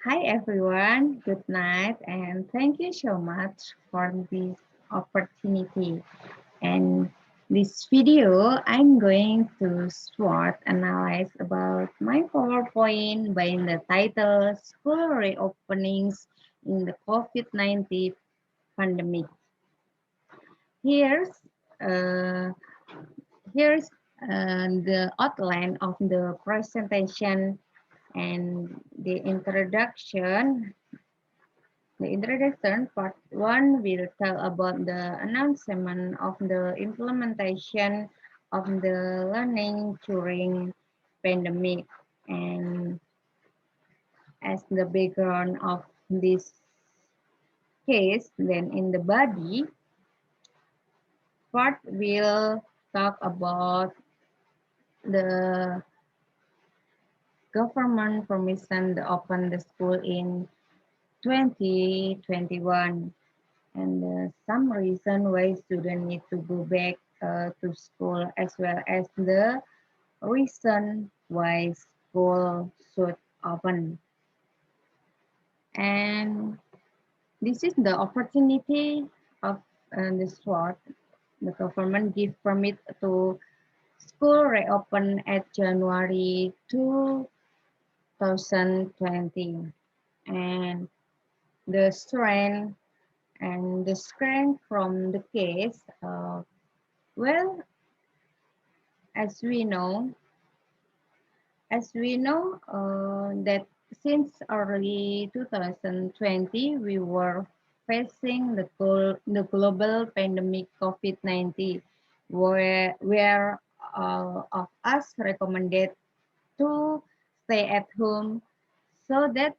Hi everyone, good night, and thank you so much for this opportunity. And this video, I'm going to SWOT analyze about my PowerPoint by the title School Reopenings in the COVID-19 Pandemic. Here's uh, here's the outline of the presentation and the introduction. The introduction part one will tell about the announcement of the implementation of the learning during pandemic, and as the background of this case, then in the body part will talk about the government permission to open the school in 2021, and some reason why students need to go back to school, as well as the reason why school should open. And this is the opportunity of the SWOT. The government give permit to school reopen at January 2020, and the strength from the case. Well, as we know, that since early 2020, we were facing the global pandemic COVID-19, where all of us recommended to stay at home so that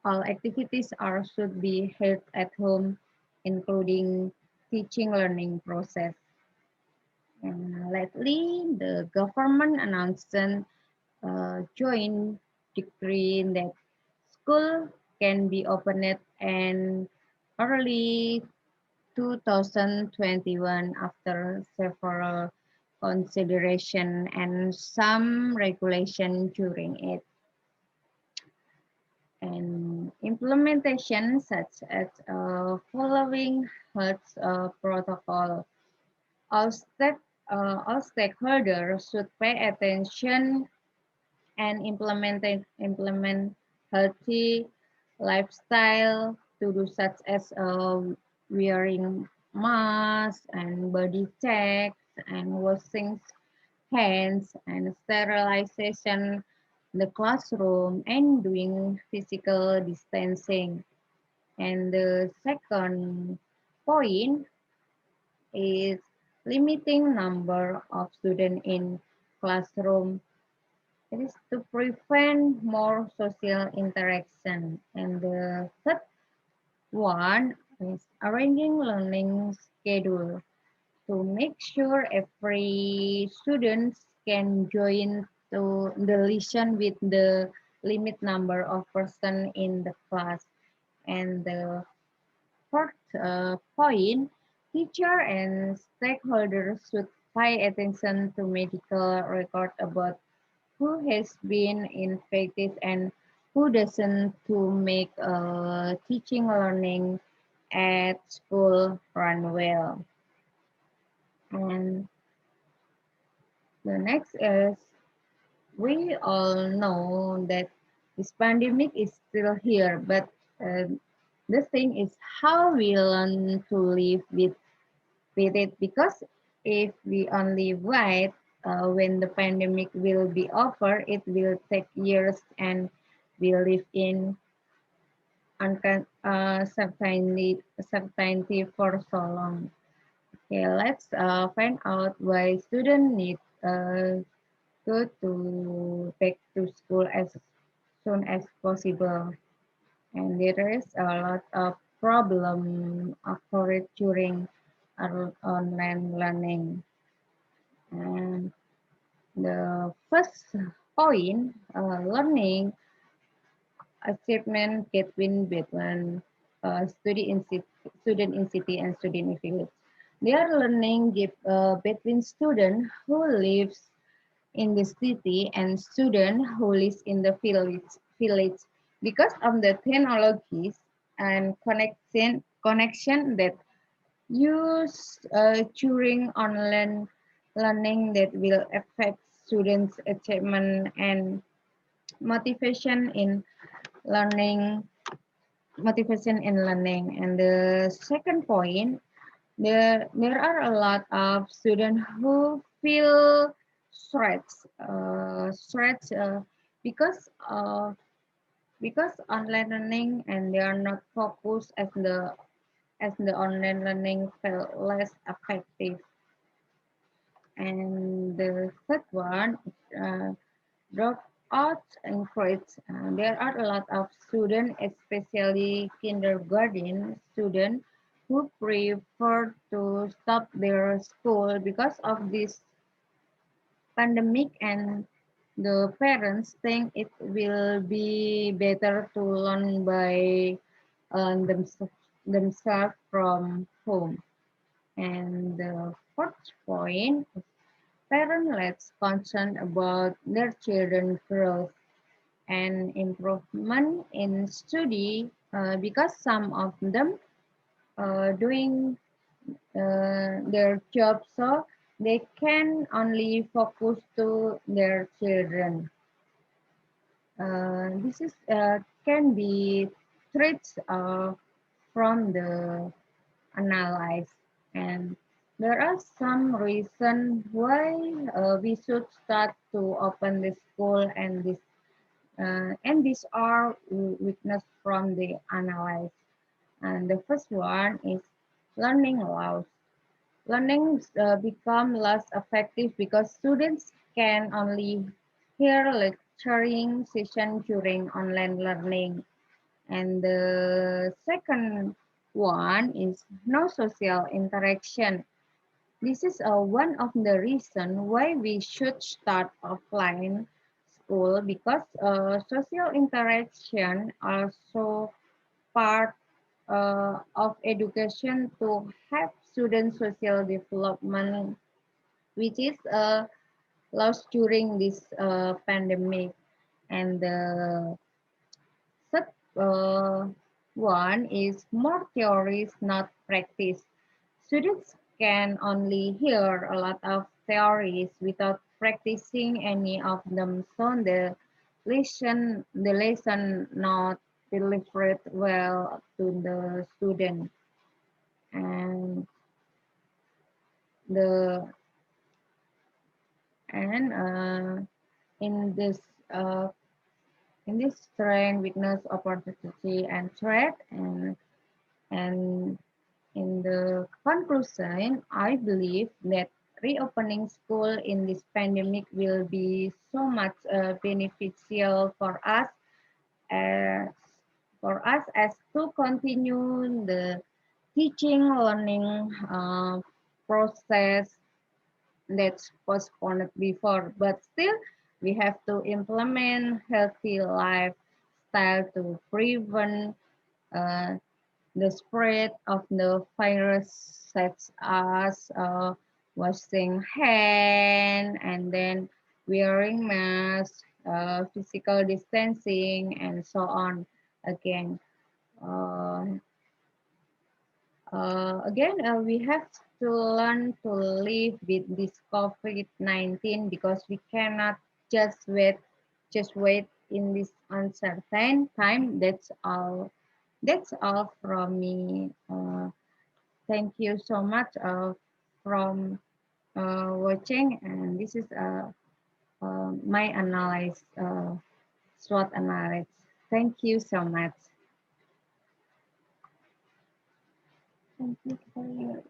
all activities should be held at home, including teaching learning process. And lately, the government announced joint decree that school can be opened in early 2021 after several consideration and some regulation during it. And implementation such as following health protocol. All, stake, all stakeholders should pay attention and implement healthy lifestyle to do such as wearing masks and body checks and washing hands and sterilization the classroom and doing physical distancing. And the second point is limiting number of students in classroom. It is to prevent more social interaction. And the third one is arranging learning schedule to make sure every student can join to the lesson with the limit number of person in the class. And the fourth point, teacher and stakeholders should pay attention to medical record about who has been infected and who doesn't to make teaching learning at school run well. And the next is we all know that this pandemic is still here, but uh, the thing is how we learn to live with it, because if we only wait when the pandemic will be over, it will take years and we live in certainty for so long. Okay, let's find out why students need go to back to school as soon as possible. And there is a lot of problem occurred during our online learning. And the first point, learning achievement between student in city and student in village. Their learning give between student who lives in the city and student who lives in the village. because of the technologies and connection that used during online learning that will affect students' achievement and motivation in learning motivation in learning. And the second point, there are a lot of students who feel stressed because online learning and they are not focused as the online learning felt less effective. And the third one, uh, dropouts increase. There are a lot of students, especially kindergarten students, who prefer to stop their school because of this pandemic, and the parents think it will be better to learn by themselves from home. And the fourth point, parents less concerned about their children's growth and improvement in study because some of them doing their job, so they can only focus to their children. This is can be traits from the analyze, and there are some reason why we should start to open the school, and these are weakness from the analyze. And the first one is learning loss. Learning become less effective because students can only hear lecturing session during online learning. And the second one is no social interaction. This is one of the reason why we should start offline school, because social interaction also part of education to help student social development, which is lost during this pandemic. And the third one is more theories, not practice. Students can only hear a lot of theories without practicing any of them, so the lesson not delivered well to the student. And the and in this uh, in this strength, weakness, opportunity, and threat, and in the conclusion, I believe that reopening school in this pandemic will be so much beneficial as as to continue the teaching learning process that's postponed before, but still we have to implement healthy lifestyle to prevent uh, the spread of the virus, such as washing hand and then wearing masks, physical distancing, and so on. Again, uh, we have to learn to live with this COVID-19, because we cannot just wait in this uncertain time. That's all from me. Thank you so much from watching, and this is my analysis, SWOT analysis. Thank you so much. Thank you for your